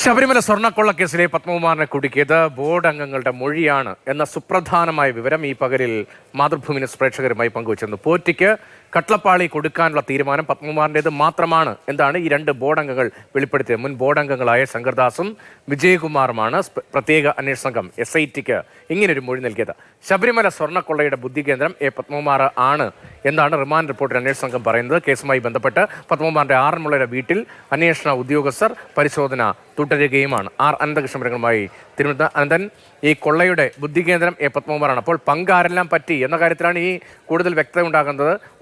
Sabarimala സ്വർണ്ണക്കൊള്ളക്കേസിലെ പത്മകുമാറിനെ കുടുക്കിയത് board അംഗങ്ങളുടെ മൊഴിയാണ് എന്ന സുപ്രധാനമായ വിവരം ഈ പകലിൽ മാതൃഭൂമി ന്യൂസ് പ്രേക്ഷകരുമായി പങ്കുവച്ചിരുന്നു. പോറ്റിക്ക് കട്ടളപ്പാളി കൊടുക്കാനുള്ള തീരുമാനം പത്മകുമാറിൻ്റേത് മാത്രമാണ് എന്നാണ് ഈ രണ്ട് ബോർഡ് അംഗങ്ങൾ വെളിപ്പെടുത്തിയത്. മുൻ ബോർഡ് അംഗങ്ങളായ ശങ്കർദാസും വിജയകുമാറുമാണ് പ്രത്യേക അന്വേഷണ സംഘം SITക്ക് ഇങ്ങനൊരു മൊഴി നൽകിയത്. ശബരിമല സ്വർണ്ണക്കൊള്ളയുടെ ബുദ്ധികേന്ദ്രം പത്മകുമാർ ആണ് എന്നാണ് റിമാൻഡ് റിപ്പോർട്ടിൽ അന്വേഷണ സംഘം പറയുന്നത്. കേസുമായി ബന്ധപ്പെട്ട് പത്മകുമാറിന്റെ ആറന്മുളയുടെ വീട്ടിൽ അന്വേഷണ ഉദ്യോഗസ്ഥർ പരിശോധന തുടരുകയുമാണ്. അനന്തകൃഷ്ണൻ വിവരങ്ങളുമായി തിരുവനന്തപുരം. അനന്തൻ, ഈ കൊള്ളയുടെ ബുദ്ധികേന്ദ്രം പത്മകുമാറാണ്. അപ്പോൾ പങ്കാരെല്ലാം പറ്റി എന്ന കാര്യത്തിലാണ് ഈ കൂടുതൽ വ്യക്തത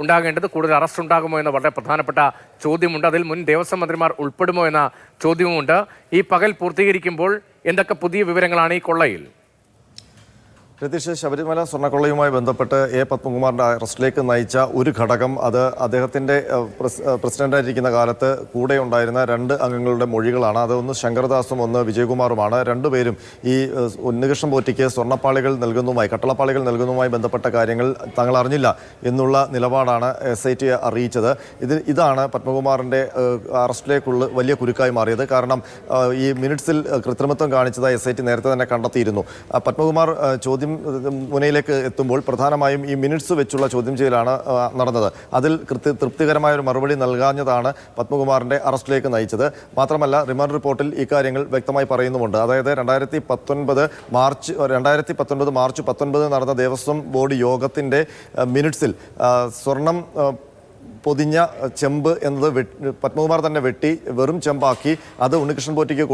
ഉണ്ടാകേണ്ടത്. കൂടുതൽ അറസ്റ്റ് ഉണ്ടാകുമോ എന്ന വളരെ പ്രധാനപ്പെട്ട ചോദ്യമുണ്ട്. അതിൽ മുൻ ദേവസ്വം മന്ത്രിമാർ ഉൾപ്പെടുമോ എന്ന ചോദ്യവുമുണ്ട്. ഈ പകൽ പൂർത്തീകരിക്കുമ്പോൾ എന്തൊക്കെ പുതിയ വിവരങ്ങളാണ് ഈ കൊള്ളയിൽ? രതീഷ്, ശബരിമല സ്വർണ്ണക്കൊള്ളയുമായി ബന്ധപ്പെട്ട് പത്മകുമാറിൻ്റെ അറസ്റ്റിലേക്ക് നയിച്ച ഒരു ഘടകം, അത് അദ്ദേഹത്തിൻ്റെ പ്രസിഡന്റായിരിക്കുന്ന കാലത്ത് കൂടെ ഉണ്ടായിരുന്ന രണ്ട് അംഗങ്ങളുടെ മൊഴികളാണ്. അതൊന്ന് ശങ്കർദാസും ഒന്ന് വിജയകുമാറുമാണ്. രണ്ടുപേരും ഈ ഉണ്ണികൃഷ്ണൻ പോറ്റിക്ക് സ്വർണ്ണപ്പാളികൾ നൽകുന്നതുമായി, കട്ടളപ്പാളികൾ നൽകുന്നതുമായി ബന്ധപ്പെട്ട കാര്യങ്ങൾ തങ്ങൾ അറിഞ്ഞില്ല എന്നുള്ള നിലപാടാണ് SIT അറിയിച്ചത്. ഇതാണ് പത്മകുമാറിൻ്റെ അറസ്റ്റിലേക്കുള്ള വലിയ കുരുക്കായി മാറിയത്. കാരണം ഈ മിനിറ്റ്സിൽ കൃത്രിമത്വം കാണിച്ചതായി SIT നേരത്തെ തന്നെ കണ്ടെത്തിയിരുന്നു. പത്മകുമാർ ചോദ്യം മുനയിലേക്ക് എത്തുമ്പോൾ പ്രധാനമായും ഈ മിനിറ്റ്സ് വെച്ചുള്ള ചോദ്യം ചെയ്യലാണ് നടന്നത്. അതിൽ തൃപ്തികരമായ ഒരു മറുപടി നൽകാഞ്ഞതാണ് പത്മകുമാറിന്റെ അറസ്റ്റിലേക്ക് നയിച്ചത്. മാത്രമല്ല, റിമാൻഡ് റിപ്പോർട്ടിൽ ഇക്കാര്യങ്ങൾ വ്യക്തമായി പറയുന്നുമുണ്ട്. അതായത് 2019 മാർച്ച് 19 നടന്ന ദേവസ്വം ബോർഡ് യോഗത്തിന്റെ മിനിറ്റ്സിൽ സ്വർണം പൊതിഞ്ഞ ചെമ്പ് എന്നത് പത്മകുമാർ തന്നെ വെട്ടി വെറും ചെമ്പാക്കി അത് ഉണ്ണികൃഷ്ണൻ പോറ്റിക്ക്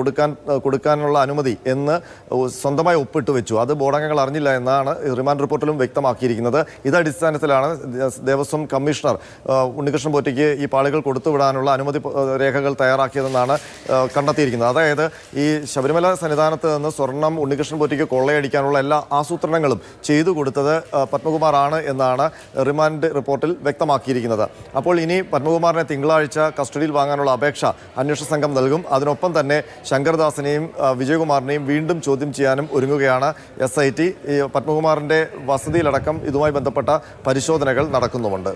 കൊടുക്കാനുള്ള അനുമതി എന്ന് സ്വന്തമായി ഒപ്പിട്ട് വെച്ചു. അത് ബോർഡംഗങ്ങൾ അറിഞ്ഞില്ല എന്നാണ് റിമാൻഡ് റിപ്പോർട്ടിലും വ്യക്തമാക്കിയിരിക്കുന്നത്. ഇതടിസ്ഥാനത്തിലാണ് ദേവസ്വം കമ്മീഷണർ ഉണ്ണികൃഷ്ണൻ പോറ്റിക്ക് ഈ പാളികൾ കൊടുത്തുവിടാനുള്ള അനുമതി രേഖകൾ തയ്യാറാക്കിയതെന്നാണ് കണ്ടെത്തിയിരിക്കുന്നത്. അതായത് ഈ ശബരിമല സന്നിധാനത്ത് നിന്ന് സ്വർണം ഉണ്ണികൃഷ്ണൻ പോറ്റിക്ക് കൊള്ളയടിക്കാനുള്ള എല്ലാ ആസൂത്രണങ്ങളും ചെയ്തു കൊടുത്തത് പത്മകുമാറാണ് എന്നാണ് റിമാൻഡ് റിപ്പോർട്ടിൽ വ്യക്തമാക്കിയിരിക്കുന്നത്. അപ്പോൾ ഇനി പത്മകുമാറിനെ തിങ്കളാഴ്ച കസ്റ്റഡിയിൽ വാങ്ങാനുള്ള അപേക്ഷ അന്വേഷണ സംഘം നൽകും. അതിനൊപ്പം തന്നെ ശങ്കർദാസിനെയും വിജയകുമാറിനെയും വീണ്ടും ചോദ്യം ചെയ്യാനും ഒരുങ്ങുകയാണ് SIT. ഈ പത്മകുമാറിന്റെ വസതിയിലടക്കം ഇതുമായി ബന്ധപ്പെട്ട പരിശോധനകൾ നടക്കുന്നുമുണ്ട്.